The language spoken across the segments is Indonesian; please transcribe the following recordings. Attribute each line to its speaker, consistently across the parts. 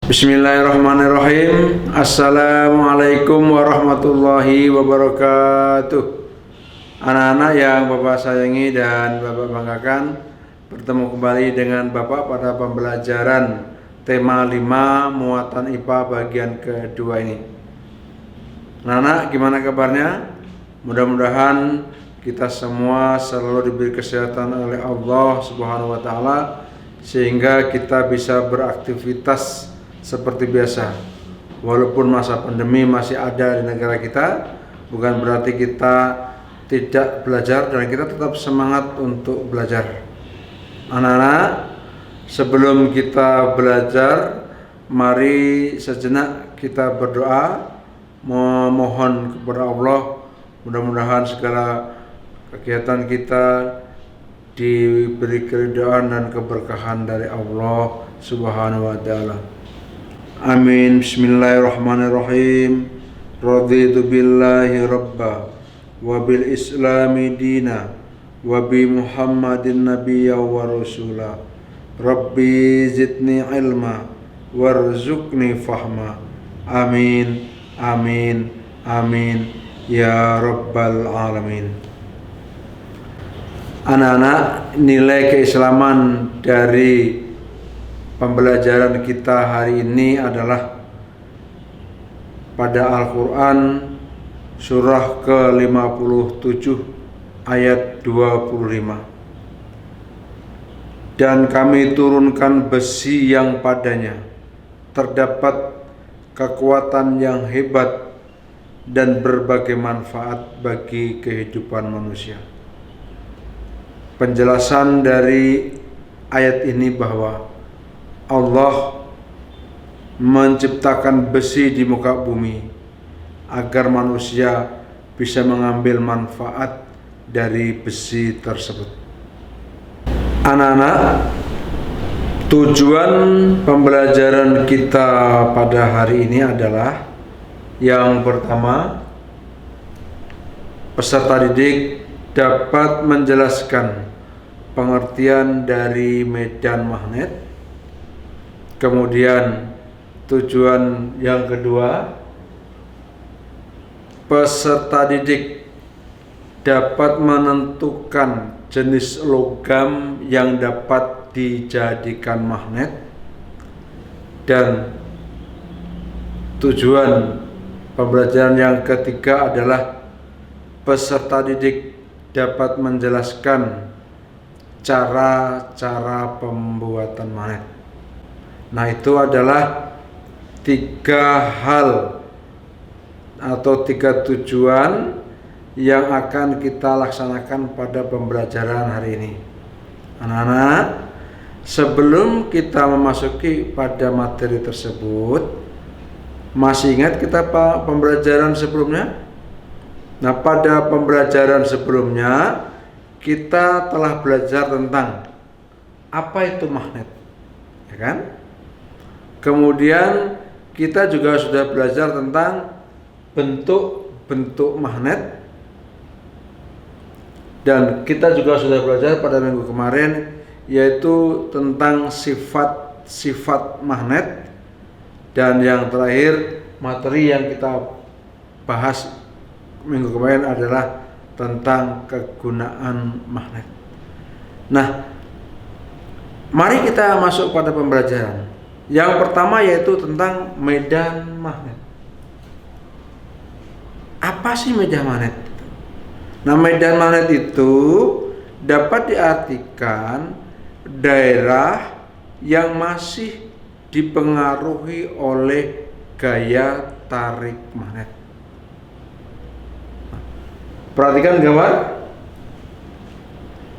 Speaker 1: Bismillahirrahmanirrahim. Assalamualaikum warahmatullahi wabarakatuh. Anak-anak yang Bapak sayangi dan Bapak banggakan, bertemu kembali dengan Bapak pada pembelajaran tema 5 muatan IPA bagian kedua ini. Anak-anak, gimana kabarnya? Mudah-mudahan kita semua selalu diberi kesehatan oleh Allah Subhanahu wa taala sehingga kita bisa beraktivitas seperti biasa. Walaupun masa pandemi masih ada di negara kita, bukan berarti kita tidak belajar dan kita tetap semangat untuk belajar. Anak-anak, sebelum kita belajar, mari sejenak kita berdoa, memohon kepada Allah, mudah-mudahan segala kegiatan kita diberi keridhaan dan keberkahan dari Allah Subhanahu wa taala. Amin. Bismillahirrahmanirrahim. Raditu billahi rabba wa bil islami dina wa bi Muhammadin nabiyya wa rasula. Rabbi zidni ilma warzuqni fahma. Amin. Amin. Amin ya rabbal alamin. Anak-anak, nilai keislaman dari pembelajaran kita hari ini adalah pada Al-Quran surah ke-57 ayat 25. Dan kami turunkan besi yang padanya terdapat kekuatan yang hebat dan berbagai manfaat bagi kehidupan manusia. Penjelasan dari ayat ini bahwa Allah menciptakan besi di muka bumi agar manusia bisa mengambil manfaat dari besi tersebut. Anak-anak, tujuan pembelajaran kita pada hari ini adalah yang pertama, peserta didik dapat menjelaskan pengertian dari medan magnet. Kemudian tujuan yang kedua, peserta didik dapat menentukan jenis logam yang dapat dijadikan magnet. Dan tujuan pembelajaran yang ketiga adalah peserta didik dapat menjelaskan cara-cara pembuatan magnet. Nah, itu adalah 3 hal atau 3 tujuan yang akan kita laksanakan pada pembelajaran hari ini. Anak-anak, sebelum kita memasuki pada materi tersebut, masih ingat kita pembelajaran sebelumnya? Nah, pada pembelajaran sebelumnya kita telah belajar tentang apa itu magnet, ya kan? Kemudian kita juga sudah belajar tentang bentuk-bentuk magnet, dan kita juga sudah belajar pada minggu kemarin yaitu tentang sifat-sifat magnet, dan yang terakhir materi yang kita bahas minggu kemarin adalah tentang kegunaan magnet. Nah, mari kita masuk pada pembelajaran. Yang pertama yaitu tentang medan magnet. Apa sih medan magnet? Nah, medan magnet itu dapat diartikan daerah yang masih dipengaruhi oleh gaya tarik magnet. Perhatikan gambar.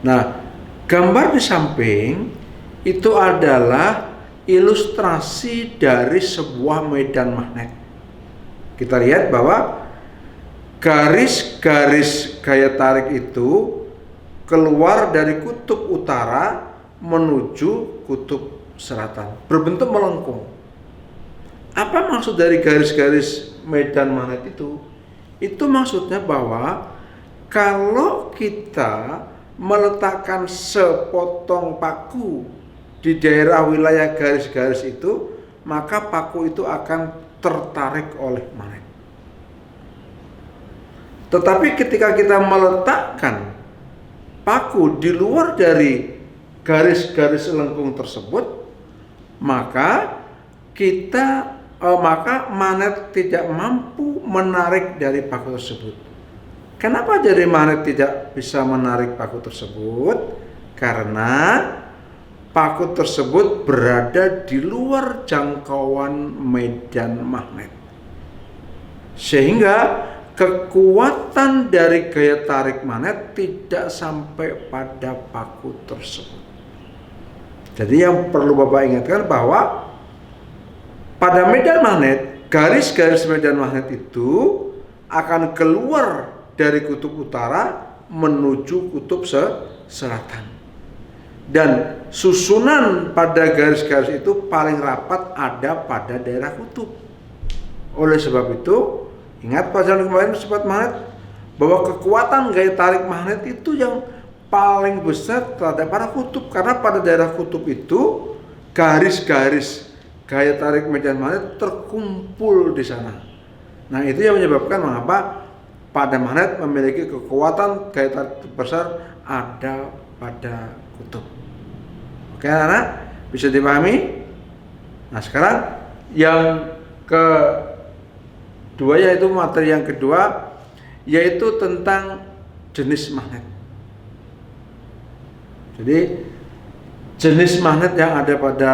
Speaker 1: Nah, gambar di samping itu adalah ilustrasi dari sebuah medan magnet. Kita lihat bahwa garis-garis gaya tarik itu keluar dari kutub utara menuju kutub selatan, berbentuk melengkung. Apa maksud dari garis-garis medan magnet itu? Itu maksudnya bahwa kalau kita meletakkan sepotong paku di daerah wilayah garis-garis itu, maka paku itu akan tertarik oleh magnet. Tetapi ketika kita meletakkan paku di luar dari garis-garis lengkung tersebut, maka magnet tidak mampu menarik dari paku tersebut. Kenapa jadi magnet tidak bisa menarik paku tersebut? Karena paku tersebut berada di luar jangkauan medan magnet, sehingga kekuatan dari gaya tarik magnet tidak sampai pada paku tersebut. Jadi yang perlu Bapak ingatkan bahwa pada medan magnet, garis-garis medan magnet itu akan keluar dari kutub utara menuju kutub selatan. Dan susunan pada garis-garis itu paling rapat ada pada daerah kutub. Oleh sebab itu, ingat pelajaran kemarin sifat magnet, bahwa kekuatan gaya tarik magnet itu yang paling besar terhadap para kutub, karena pada daerah kutub itu garis-garis gaya tarik medan magnet terkumpul di sana. Nah, itu yang menyebabkan mengapa pada magnet memiliki kekuatan gaya tarik terbesar ada pada kutub. Oke, anak, bisa dipahami? Nah, sekarang yang kedua, yaitu materi yang kedua, yaitu tentang jenis magnet. Jadi jenis magnet yang ada pada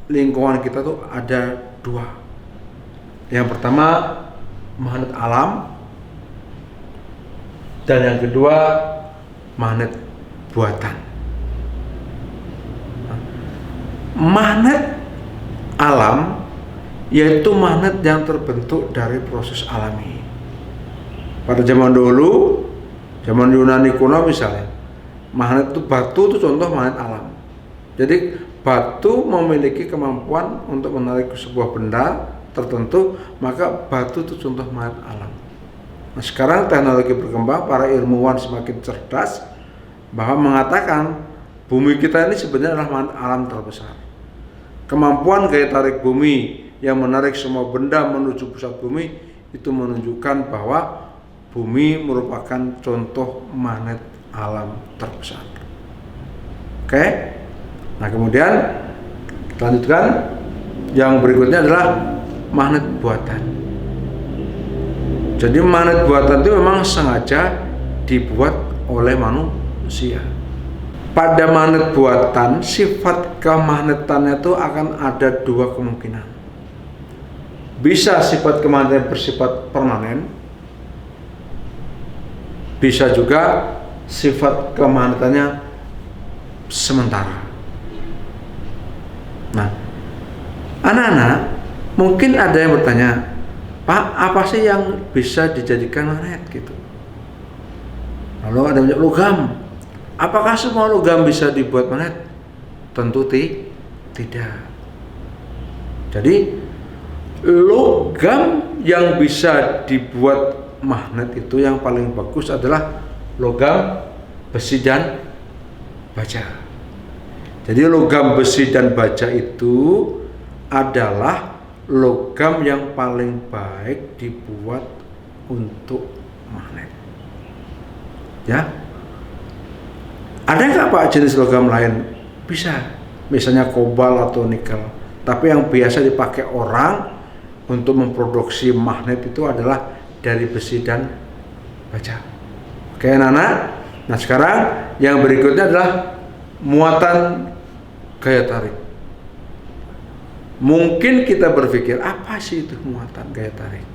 Speaker 1: lingkungan kita tuh ada dua. Yang pertama magnet alam, dan yang kedua magnet buatan. Magnet alam yaitu magnet yang terbentuk dari proses alami. Pada zaman dulu, zaman Yunani kuno misalnya, magnet itu batu itu contoh magnet alam. Jadi batu memiliki kemampuan untuk menarik sebuah benda tertentu, maka batu itu contoh magnet alam. Nah, sekarang teknologi berkembang, para ilmuwan semakin cerdas bahwa mengatakan bumi kita ini sebenarnya adalah magnet alam terbesar. Kemampuan gaya tarik bumi yang menarik semua benda menuju pusat bumi itu menunjukkan bahwa bumi merupakan contoh magnet alam terbesar. Oke? Nah, kemudian kita lanjutkan. Yang berikutnya adalah magnet buatan. Jadi magnet buatan itu memang sengaja dibuat oleh manusia. Pada magnet buatan, sifat kemagnetannya itu akan ada dua kemungkinan. Bisa sifat kemagnetan bersifat permanen, bisa juga sifat kemagnetannya sementara. Nah, anak-anak mungkin ada yang bertanya, Pak, apa sih yang bisa dijadikan magnet gitu? Lalu ada banyak logam. Apakah semua logam bisa dibuat magnet? Tentu tidak. Jadi logam yang bisa dibuat magnet itu yang paling bagus adalah logam besi dan baja. Jadi logam besi dan baja itu adalah logam yang paling baik dibuat untuk magnet. Ya. Ada nggak Pak jenis logam lain? Bisa, misalnya kobal atau nikel. Tapi yang biasa dipakai orang untuk memproduksi magnet itu adalah dari besi dan baja. Oke, anak-anak. Nah, sekarang yang berikutnya adalah muatan gaya tarik. Mungkin kita berpikir, apa sih itu muatan gaya tarik?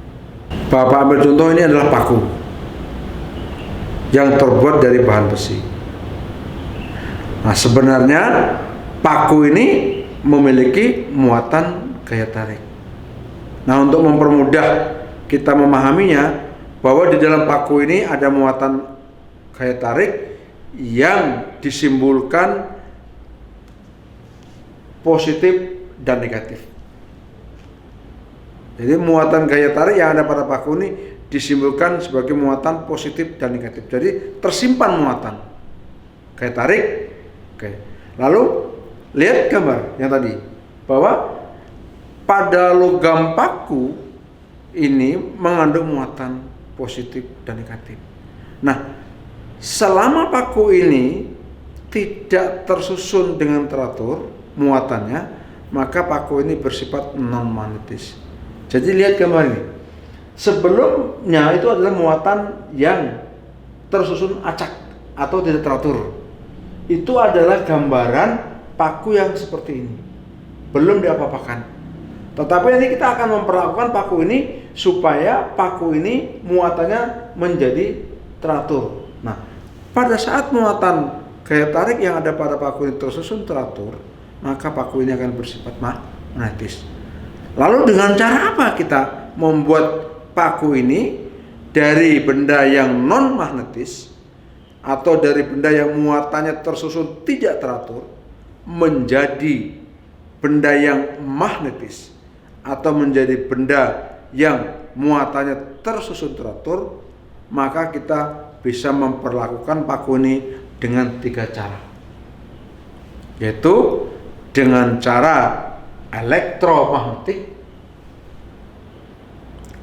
Speaker 1: Bapak ambil contoh, ini adalah paku yang terbuat dari bahan besi. Nah, sebenarnya paku ini memiliki muatan gaya tarik. Nah, untuk mempermudah kita memahaminya, bahwa di dalam paku ini ada muatan gaya tarik yang disimbolkan positif dan negatif. Jadi muatan gaya tarik yang ada pada paku ini disimbolkan sebagai muatan positif dan negatif. Jadi tersimpan muatan gaya tarik. Oke. Lalu lihat gambar yang tadi, bahwa pada logam paku ini mengandung muatan positif dan negatif. Nah, selama paku ini tidak tersusun dengan teratur muatannya, maka paku ini bersifat non magnetis. Jadi lihat gambar ini. Sebelumnya itu adalah muatan yang tersusun acak atau tidak teratur. Itu adalah gambaran paku yang seperti ini. Belum diapa-apakan. Tetapi nanti kita akan memperlakukan paku ini supaya paku ini muatannya menjadi teratur. Nah, pada saat muatan gaya tarik yang ada pada paku ini tersusun teratur, maka paku ini akan bersifat magnetis. Lalu dengan cara apa kita membuat paku ini dari benda yang non magnetis atau dari benda yang muatannya tersusun tidak teratur menjadi benda yang magnetis atau menjadi benda yang muatannya tersusun teratur? Maka kita bisa memperlakukan paku ini dengan 3 cara, yaitu dengan cara elektromagnetik,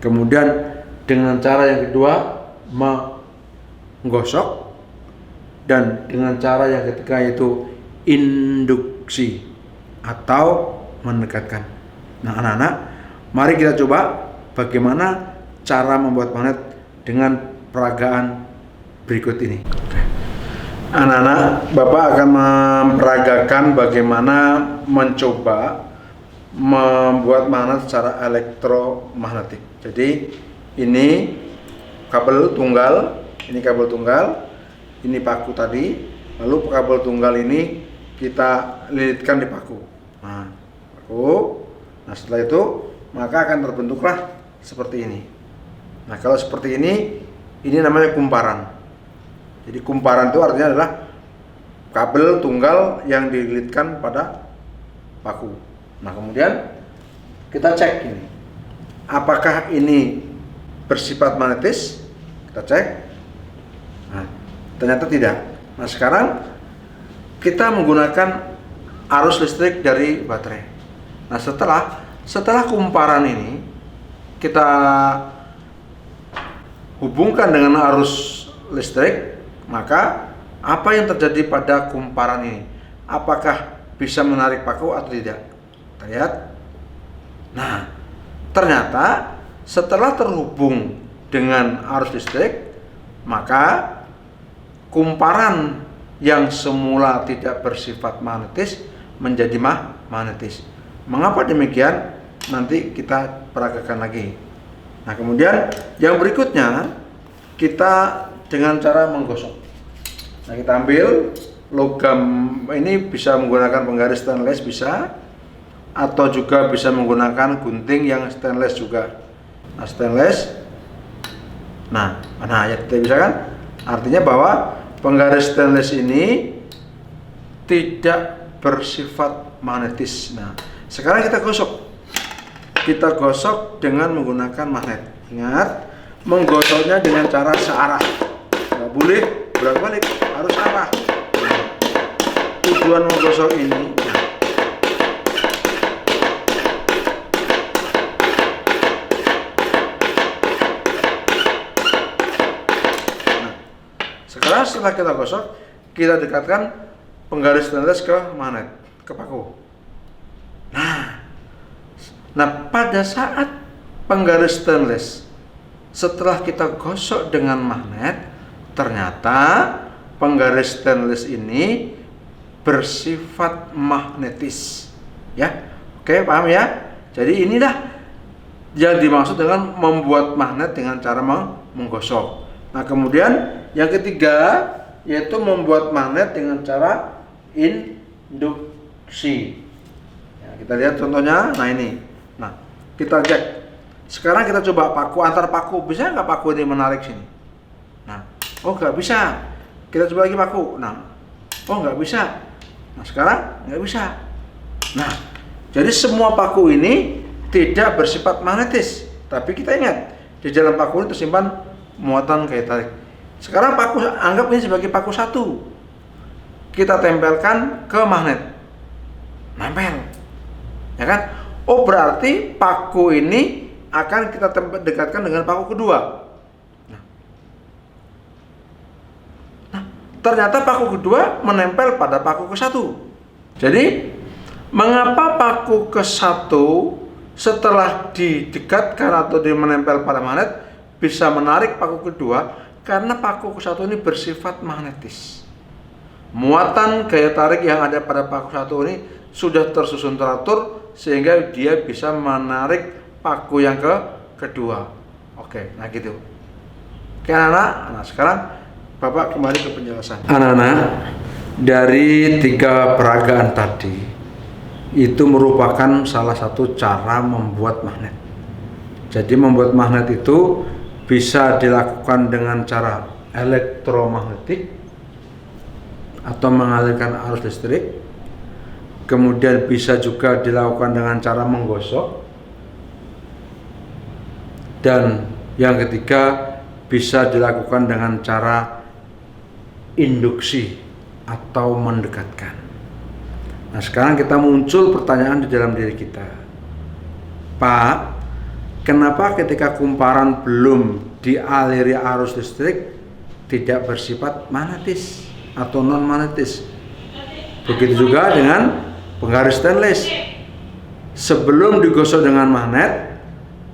Speaker 1: kemudian dengan cara yang kedua menggosok, dan dengan cara yang ketiga yaitu induksi atau mendekatkan. Nah anak-anak, mari kita coba bagaimana cara membuat magnet dengan peragaan berikut ini. Anak-anak, Bapak akan memperagakan bagaimana mencoba membuat magnet secara elektromagnetik. Jadi ini kabel tunggal, ini paku tadi, lalu kabel tunggal ini kita lilitkan di paku. Nah, setelah itu maka akan terbentuklah seperti ini. Nah, kalau seperti ini namanya kumparan. Jadi kumparan itu artinya adalah kabel tunggal yang dililitkan pada paku. Nah, kemudian kita cek ini. Apakah ini bersifat magnetis? Kita cek. Nah, ternyata tidak. Nah, sekarang kita menggunakan arus listrik dari baterai. Nah, setelah kumparan ini kita hubungkan dengan arus listrik, maka apa yang terjadi pada kumparan ini? Apakah bisa menarik paku atau tidak? Kita lihat. Nah, ternyata setelah terhubung dengan arus listrik, maka kumparan yang semula tidak bersifat magnetis menjadi magnetis. Mengapa demikian? Nanti kita peragakan lagi. Nah, kemudian yang berikutnya kita dengan cara menggosok. Nah, kita ambil logam ini, bisa menggunakan penggaris stainless bisa, atau juga bisa menggunakan gunting yang stainless juga. Nah, stainless. Nah ya kita bisa kan? Artinya bahwa penggaris stainless ini tidak bersifat magnetis. Nah, sekarang kita gosok. Kita gosok dengan menggunakan magnet. Ingat, menggosoknya dengan cara searah. Nggak boleh bolak-balik, harus arah. Tujuan menggosok ini sekarang setelah kita gosok, kita dekatkan penggaris stainless ke magnet, ke paku. Nah, pada saat penggaris stainless setelah kita gosok dengan magnet, ternyata penggaris stainless ini bersifat magnetis. Ya, oke, paham ya? Jadi inilah yang dimaksud dengan membuat magnet dengan cara menggosok. Nah, kemudian yang ketiga yaitu membuat magnet dengan cara induksi. Ya, kita lihat contohnya. Nah, ini. Nah, kita cek. Sekarang kita coba paku antar paku. Bisa nggak paku ini menarik sini? Nah, oh nggak bisa. Kita coba lagi paku. Nah, oh nggak bisa. Nah, sekarang nggak bisa. Nah, jadi semua paku ini tidak bersifat magnetis. Tapi kita ingat, di dalam paku ini tersimpan muatan gaya tarik. Sekarang paku, anggap ini sebagai paku satu. Kita tempelkan ke magnet. Nempel. Ya kan? Oh, berarti paku ini akan kita dekatkan dengan paku kedua. Nah, ternyata paku kedua menempel pada paku ke satu. Jadi, mengapa paku ke satu setelah didekatkan atau menempel pada magnet bisa menarik paku kedua? Karena paku ke satu ini bersifat magnetis. Muatan gaya tarik yang ada pada paku satu ini sudah tersusun teratur sehingga dia bisa menarik paku yang kedua. Oke, nah gitu. Oke anak-anak, nah sekarang Bapak kembali ke penjelasan. Anak-anak, dari 3 peragaan tadi itu merupakan salah satu cara membuat magnet. Jadi membuat magnet itu bisa dilakukan dengan cara elektromagnetik atau mengalirkan arus listrik. Kemudian bisa juga dilakukan dengan cara menggosok. Dan yang ketiga bisa dilakukan dengan cara induksi atau mendekatkan. Nah, sekarang kita muncul pertanyaan di dalam diri kita. Pak, kenapa ketika kumparan belum dialiri arus listrik tidak bersifat magnetis atau non magnetis? Begitu juga dengan penggaris stainless. Sebelum digosok dengan magnet,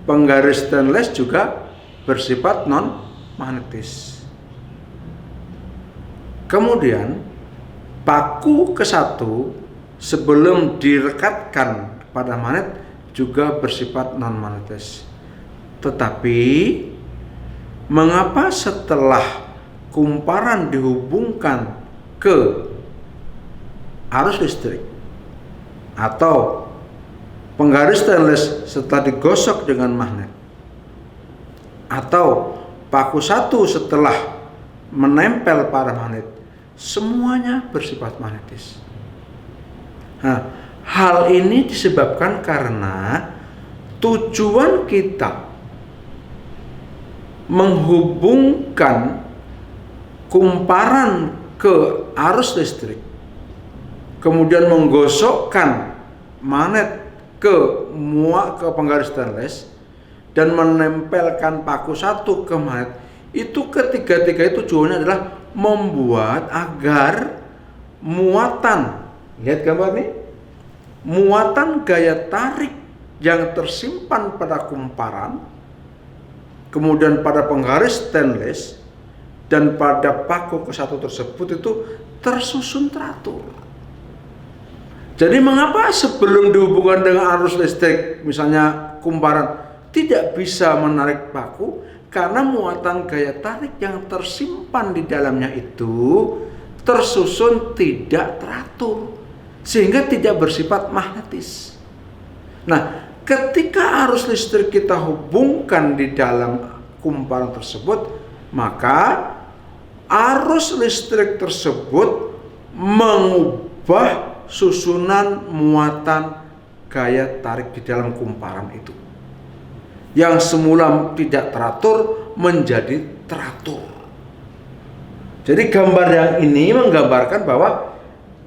Speaker 1: penggaris stainless juga bersifat non magnetis. Kemudian paku ke satu sebelum direkatkan pada magnet juga bersifat non magnetis. Tetapi mengapa setelah kumparan dihubungkan ke arus listrik atau penggaris stainless setelah digosok dengan magnet atau paku satu setelah menempel pada magnet, semuanya bersifat magnetis? Nah, hal ini disebabkan karena tujuan kita menghubungkan kumparan ke arus listrik, kemudian menggosokkan magnet ke penggaris stainless dan menempelkan paku satu ke magnet, itu ketiga-tiga itu tujuannya adalah membuat agar muatan, lihat gambar nih, muatan gaya tarik yang tersimpan pada kumparan, kemudian pada penggaris stainless dan pada paku ke satu tersebut itu tersusun teratur. Jadi mengapa sebelum dihubungkan dengan arus listrik, misalnya kumparan, tidak bisa menarik paku? Karena muatan gaya tarik yang tersimpan di dalamnya itu tersusun tidak teratur, sehingga tidak bersifat magnetis. Nah, ketika arus listrik kita hubungkan di dalam kumparan tersebut, maka arus listrik tersebut mengubah susunan muatan gaya tarik di dalam kumparan itu. Yang semula tidak teratur menjadi teratur. Jadi gambar yang ini menggambarkan bahwa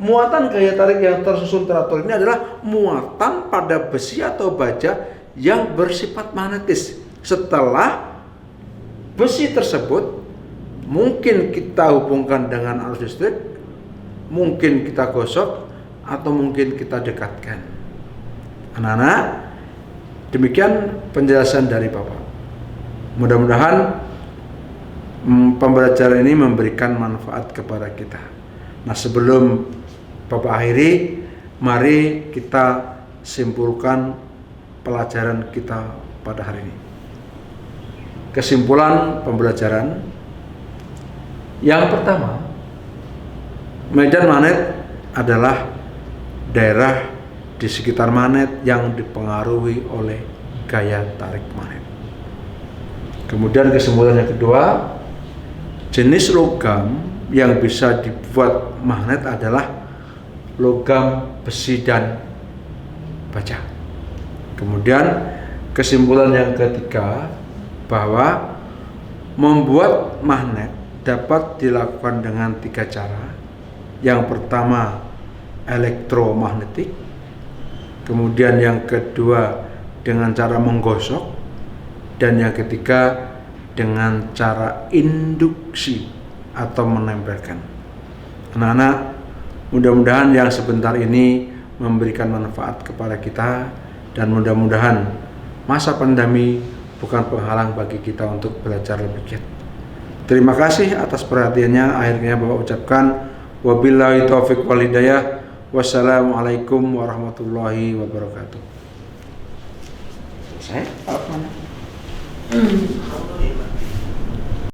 Speaker 1: muatan gaya tarik yang tersusun teratur ini adalah muatan pada besi atau baja yang bersifat magnetis. Setelah besi tersebut mungkin kita hubungkan dengan arus listrik, mungkin kita gosok, atau mungkin kita dekatkan. Anak-anak, demikian penjelasan dari Bapak. Mudah-mudahan pembelajaran ini memberikan manfaat kepada kita. Nah, sebelum Bapak akhiri, mari kita simpulkan pelajaran kita pada hari ini. Kesimpulan pembelajaran yang pertama, medan magnet adalah daerah di sekitar magnet yang dipengaruhi oleh gaya tarik magnet. Kemudian kesimpulan yang kedua, jenis logam yang bisa dibuat magnet adalah logam, besi, dan baja. Kemudian kesimpulan yang ketiga, bahwa membuat magnet dapat dilakukan dengan 3 cara. Yang pertama, elektromagnetik. kemudian yang kedua dengan cara menggosok, dan yang ketiga dengan cara induksi atau menempelkan. Anak-anak, mudah-mudahan yang sebentar ini memberikan manfaat kepada kita, dan mudah-mudahan masa pandemi bukan penghalang bagi kita untuk belajar lebih giat. Terima kasih atas perhatiannya. Akhirnya Bapak ucapkan wabillahi taufiq wal hidayah. Wassalamualaikum warahmatullahi wabarakatuh. Saya apa?